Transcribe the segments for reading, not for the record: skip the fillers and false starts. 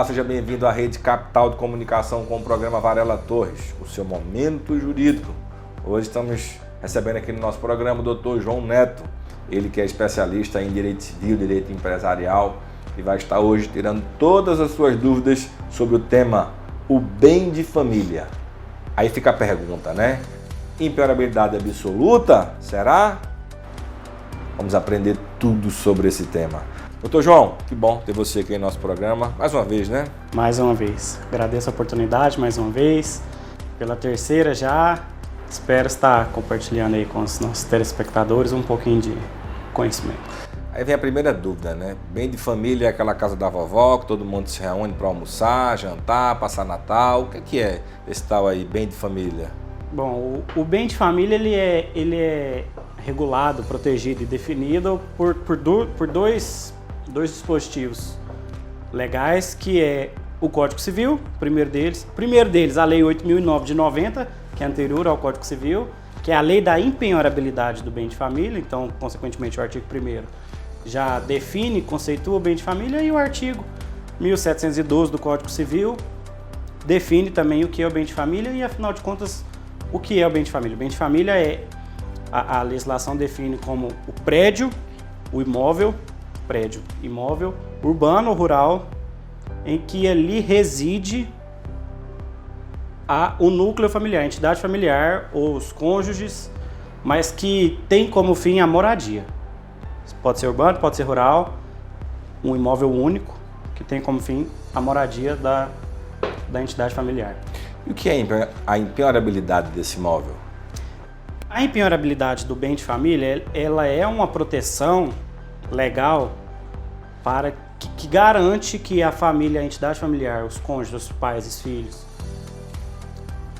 Olá, seja bem-vindo à Rede Capital de Comunicação com o programa Varela Torres, o seu momento jurídico. Hoje estamos recebendo aqui no nosso programa o Dr. João Neto, ele que é especialista em Direito Civil, Direito Empresarial, e vai estar hoje tirando todas as suas dúvidas sobre o tema o bem de família. Aí fica a pergunta, né? Impenhorabilidade absoluta? Será? Vamos aprender tudo sobre esse tema. Doutor João, que bom ter você aqui em nosso programa, mais uma vez, né? Mais uma vez. Agradeço a oportunidade mais uma vez, pela terceira já. Espero estar compartilhando aí com os nossos telespectadores um pouquinho de conhecimento. Aí vem a primeira dúvida, né? Bem de família é aquela casa da vovó, que todo mundo se reúne para almoçar, jantar, passar Natal. O que é esse tal aí, bem de família? Bom, o bem de família ele é regulado, protegido e definido por dois dispositivos legais, que é o Código Civil, primeiro deles a Lei 8.009 de 90, que é anterior ao Código Civil, que é a lei da impenhorabilidade do bem de família. Então, consequentemente, o artigo 1º já define, conceitua o bem de família, e o artigo 1712 do Código Civil define também o que é o bem de família e, afinal de contas, o que é o bem de família. O bem de família é, a legislação define como o prédio, o imóvel, urbano ou rural, em que ali reside o núcleo familiar, a entidade familiar ou os cônjuges, mas que tem como fim a moradia. Pode ser urbano, pode ser rural, um imóvel único que tem como fim a moradia da entidade familiar. E o que é a impenhorabilidade desse imóvel? A impenhorabilidade do bem de família, ela é uma proteção legal para que garante que a família, a entidade familiar, os cônjuges, os pais, os filhos,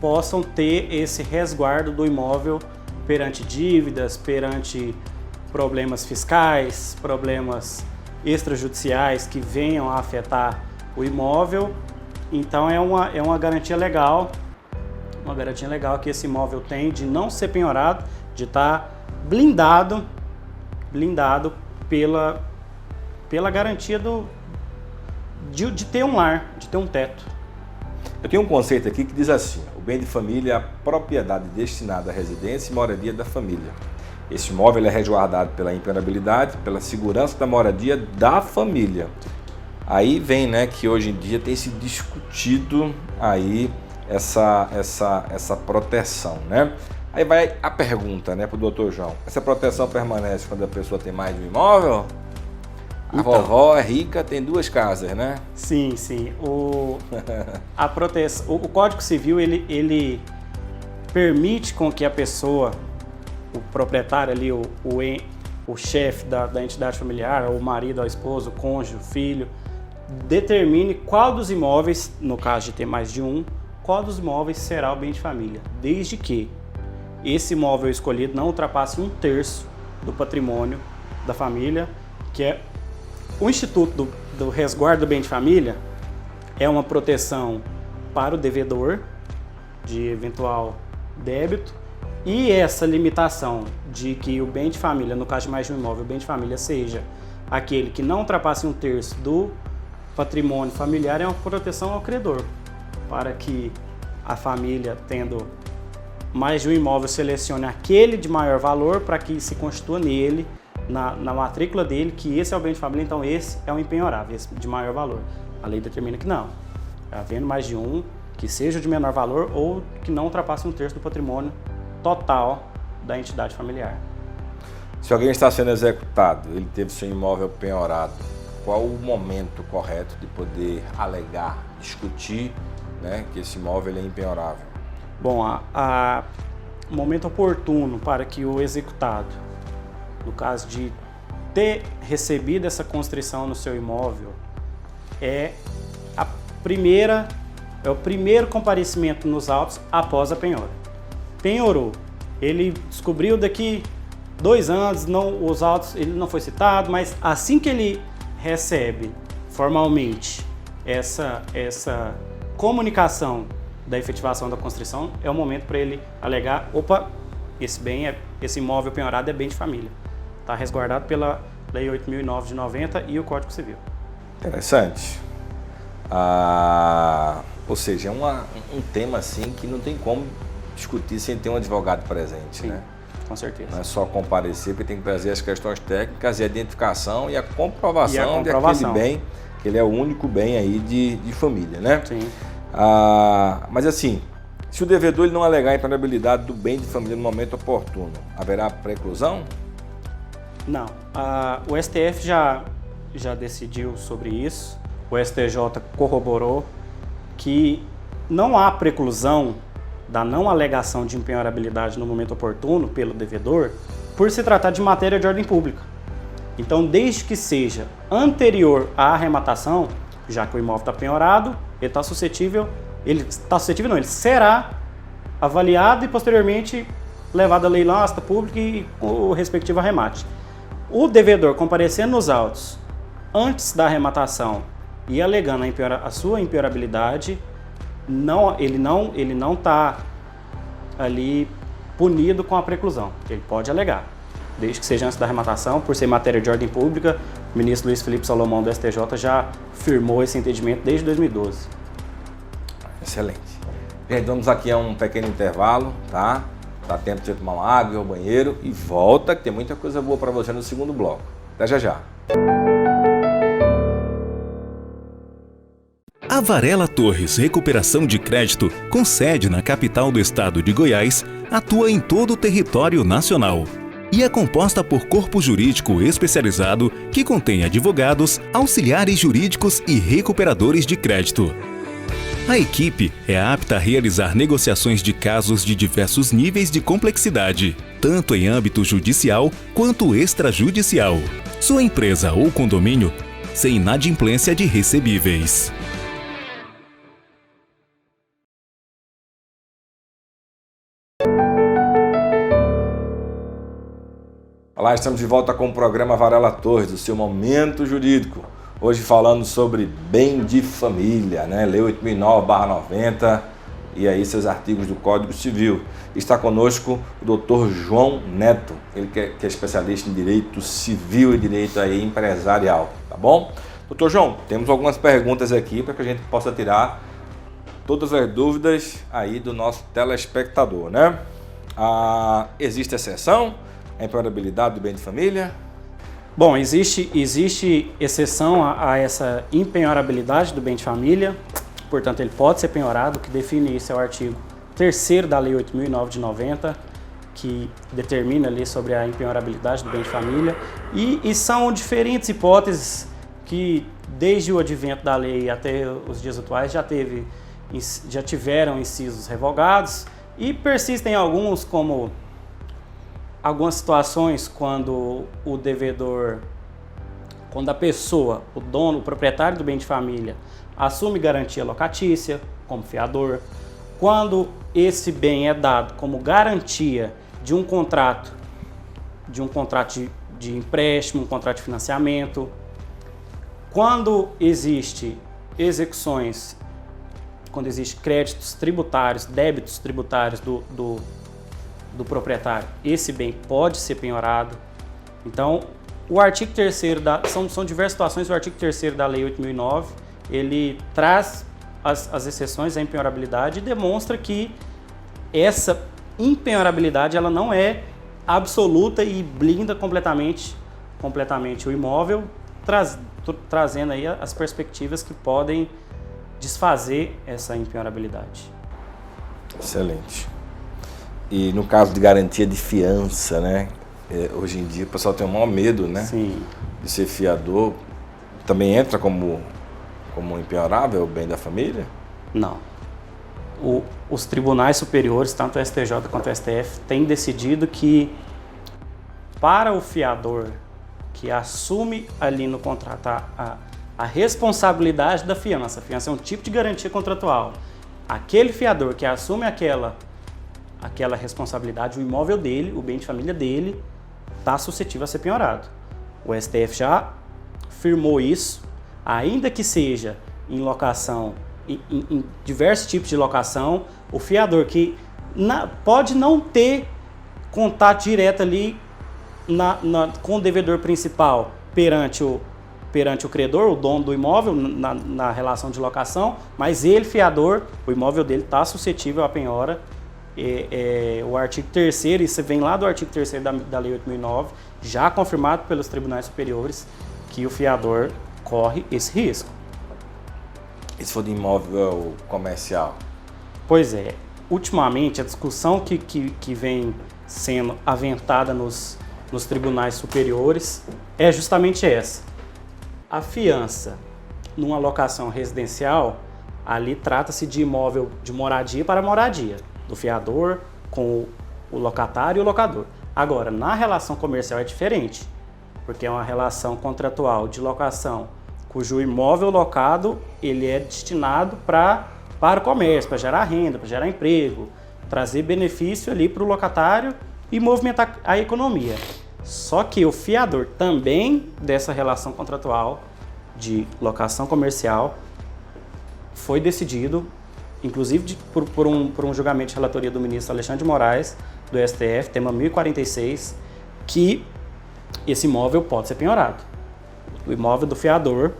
possam ter esse resguardo do imóvel perante dívidas, perante problemas fiscais, problemas extrajudiciais que venham a afetar o imóvel. Então é uma garantia legal que esse imóvel tem de não ser penhorado, de estar blindado pela garantia de ter um lar, de ter um teto. Eu tenho um conceito aqui que diz assim: o bem de família é a propriedade destinada à residência e moradia da família. Esse imóvel é resguardado pela impenhorabilidade, pela segurança da moradia da família. Aí vem, né, que hoje em dia tem se discutido aí essa proteção, né? Aí vai a pergunta, né, para o doutor João: essa proteção permanece quando a pessoa tem mais de um imóvel? A vovó é rica, tem 2 casas, né? Sim. O Código Civil, ele permite com que a pessoa, o proprietário ali, o chefe da entidade familiar, o marido, a esposa, o cônjuge, o filho, determine qual dos imóveis, no caso de ter mais de um, qual dos imóveis será o bem de família, desde que esse imóvel escolhido não ultrapasse 1/3 do patrimônio da família, que é o Instituto do Resguardo do Bem de Família. É uma proteção para o devedor de eventual débito, e essa limitação de que o bem de família, no caso de mais de um imóvel, o bem de família seja aquele que não ultrapasse 1/3 do patrimônio familiar, é uma proteção ao credor, para que a família, tendo mais de um imóvel, selecione aquele de maior valor para que se constitua nele, na matrícula dele, que esse é o bem de família, então esse é o impenhorável, esse de maior valor. A lei determina que não, havendo mais de um, que seja de menor valor ou que não ultrapasse 1/3 do patrimônio total da entidade familiar. Se alguém está sendo executado, ele teve seu imóvel penhorado, qual o momento correto de poder alegar, discutir, né, que esse imóvel é impenhorável? Bom, o momento oportuno para que o executado, no caso de ter recebido essa constrição no seu imóvel, é o primeiro comparecimento nos autos após a penhora. Penhorou, ele descobriu daqui 2 anos, os autos, ele não foi citado, mas assim que ele recebe formalmente essa comunicação da efetivação da constrição, é o momento para ele alegar: opa, esse imóvel penhorado é bem de família. Está resguardado pela Lei 8.009 de 90 e o Código Civil. Interessante. Ou seja, é um tema assim que não tem como discutir sem ter um advogado presente. Sim, né? Com certeza. Não é só comparecer, porque tem que trazer as questões técnicas e a identificação e a comprovação de aquele bem, que ele é o único bem aí de família, né? Sim. Mas assim, se o devedor ele não alegar a impenhorabilidade do bem de família no momento oportuno, haverá preclusão? Não. O STF já decidiu sobre isso. O STJ corroborou que não há preclusão da não alegação de impenhorabilidade no momento oportuno pelo devedor por se tratar de matéria de ordem pública. Então, desde que seja anterior à arrematação, já que o imóvel está penhorado, ele será avaliado e posteriormente levado a leilão, asta pública e o respectivo arremate. O devedor comparecendo nos autos antes da arrematação e alegando a sua impenhorabilidade, ele não está ali punido com a preclusão. Ele pode alegar, desde que seja antes da arrematação, por ser matéria de ordem pública. O ministro Luiz Felipe Salomão do STJ já firmou esse entendimento desde 2012. Excelente. Gente, vamos aqui a um pequeno intervalo, tá? Dá tempo de você tomar uma água, ir ao banheiro e volta, que tem muita coisa boa para você no segundo bloco. Até já. A Varela Torres Recuperação de Crédito, com sede na capital do estado de Goiás, atua em todo o território nacional e é composta por corpo jurídico especializado que contém advogados, auxiliares jurídicos e recuperadores de crédito. A equipe é apta a realizar negociações de casos de diversos níveis de complexidade, tanto em âmbito judicial quanto extrajudicial. Sua empresa ou condomínio sem inadimplência de recebíveis. Olá, estamos de volta com o programa Varela Torres, o seu momento jurídico. Hoje falando sobre bem de família, né? Lei 8009/90 e aí seus artigos do Código Civil. Está conosco o Dr. João Neto, ele que é especialista em direito civil e direito aí empresarial, tá bom? Dr. João, temos algumas perguntas aqui para que a gente possa tirar todas as dúvidas aí do nosso telespectador, né? Existe exceção à impenhorabilidade do bem de família? Bom, existe exceção a essa impenhorabilidade do bem de família, portanto ele pode ser penhorado. O que define isso é o artigo 3º da Lei 8009 de 90, que determina ali sobre a impenhorabilidade do bem de família, e são diferentes hipóteses que desde o advento da lei até os dias atuais já tiveram incisos revogados, e persistem alguns, como algumas situações quando o devedor, quando a pessoa, o dono, o proprietário do bem de família, assume garantia locatícia como fiador, quando esse bem é dado como garantia de um contrato de empréstimo, um contrato de financiamento, quando existe execuções, quando existe créditos tributários, débitos tributários do proprietário, esse bem pode ser penhorado. Então, o artigo 3º são diversas situações. O artigo 3º da Lei 8009, ele traz as exceções à impenhorabilidade e demonstra que essa impenhorabilidade ela não é absoluta e blinda completamente o imóvel, trazendo aí as perspectivas que podem desfazer essa impenhorabilidade. Excelente. E no caso de garantia de fiança, né? Hoje em dia o pessoal tem o maior medo, né? Sim. De ser fiador. Também entra como impenhorável o bem da família? Não. Os tribunais superiores, tanto o STJ quanto o STF, têm decidido que para o fiador que assume ali no contrato a responsabilidade da fiança, a fiança é um tipo de garantia contratual, aquele fiador que assume aquela responsabilidade, o imóvel dele, o bem de família dele, está suscetível a ser penhorado. O STF já firmou isso, ainda que seja em locação, em diversos tipos de locação, o fiador que pode não ter contato direto ali com o devedor principal perante perante o credor, o dono do imóvel, na relação de locação, mas ele, fiador, o imóvel dele está suscetível à penhora. O artigo 3º, isso vem lá do artigo 3º da Lei 8.009, já confirmado pelos tribunais superiores, que o fiador corre esse risco. E se for de imóvel comercial? Pois é, ultimamente a discussão que vem sendo aventada nos tribunais superiores é justamente essa. A fiança numa locação residencial, ali trata-se de imóvel de moradia para moradia, do fiador com o locatário e o locador. Agora, na relação comercial é diferente, porque é uma relação contratual de locação cujo imóvel locado ele é destinado para o comércio, para gerar renda, para gerar emprego, trazer benefício ali para o locatário e movimentar a economia. Só que o fiador também dessa relação contratual de locação comercial foi decidido, inclusive por um julgamento de relatoria do ministro Alexandre de Moraes, do STF, tema 1046, que esse imóvel pode ser penhorado. O imóvel do fiador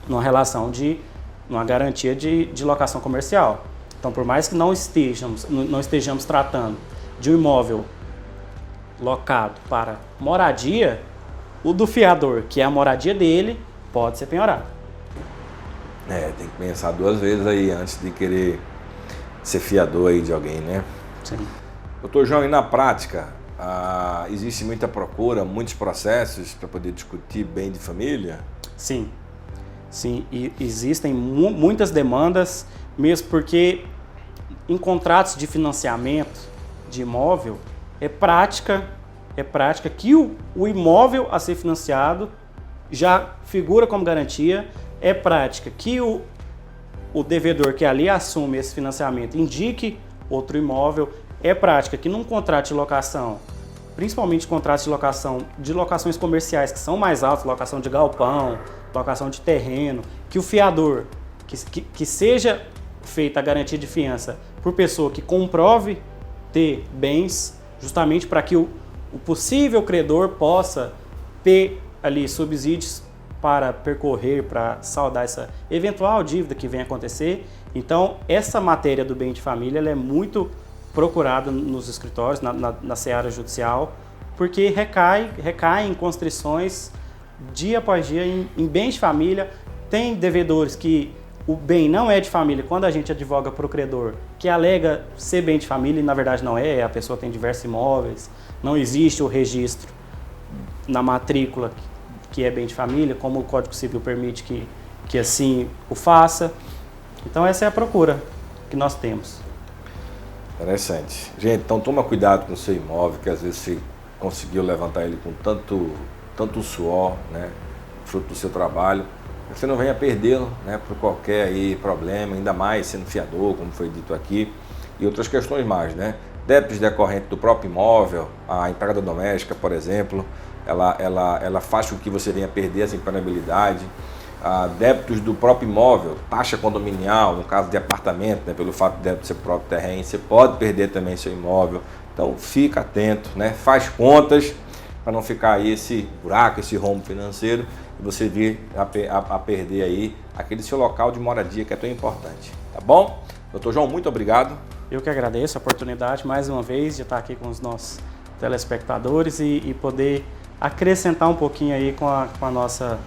numa garantia de locação comercial. Então, por mais que não estejamos tratando de um imóvel locado para moradia, o do fiador, que é a moradia dele, pode ser penhorado. Tem que pensar 2 vezes aí antes de querer ser fiador aí de alguém, né? Sim. Doutor João, e na prática, existe muita procura, muitos processos para poder discutir bem de família? Sim, e existem muitas demandas, mesmo porque em contratos de financiamento de imóvel, é prática que o imóvel a ser financiado já figura como garantia, é prática que o devedor que ali assume esse financiamento indique outro imóvel, é prática que num contrato de locação, principalmente contratos de locações comerciais que são mais altos, locação de galpão, locação de terreno, que o fiador, que seja feita a garantia de fiança por pessoa que comprove ter bens, justamente para que o possível credor possa ter ali subsídios para percorrer, para saldar essa eventual dívida que venha acontecer. Então, essa matéria do bem de família ela é muito procurada nos escritórios, na seara judicial, porque recai em constrições dia após dia em bens de família. Tem devedores que o bem não é de família, quando a gente advoga para o credor, que alega ser bem de família e na verdade não é, a pessoa tem diversos imóveis, não existe o registro na matrícula que é bem de família, como o Código Civil permite que assim o faça. Então essa é a procura que nós temos. Interessante. Gente, então toma cuidado com o seu imóvel, que às vezes você conseguiu levantar ele com tanto suor, né, fruto do seu trabalho, que você não venha perdê-lo, né, por qualquer aí problema, ainda mais sendo fiador, como foi dito aqui, e outras questões mais, né? Débitos decorrentes do próprio imóvel, a empregada doméstica, por exemplo, ela faz com que você venha perder essa impenabilidade. Débitos do próprio imóvel, taxa condominial, no caso de apartamento, né, pelo fato de débito ser próprio terreno, você pode perder também seu imóvel. Então fica atento, né, faz contas para não ficar aí esse buraco, esse rombo financeiro e você vir a perder aí aquele seu local de moradia que é tão importante, tá bom? Doutor João, muito obrigado. Eu que agradeço a oportunidade mais uma vez de estar aqui com os nossos telespectadores e poder acrescentar um pouquinho aí com a nossa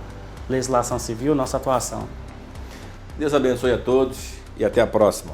legislação civil, nossa atuação. Deus abençoe a todos e até a próxima.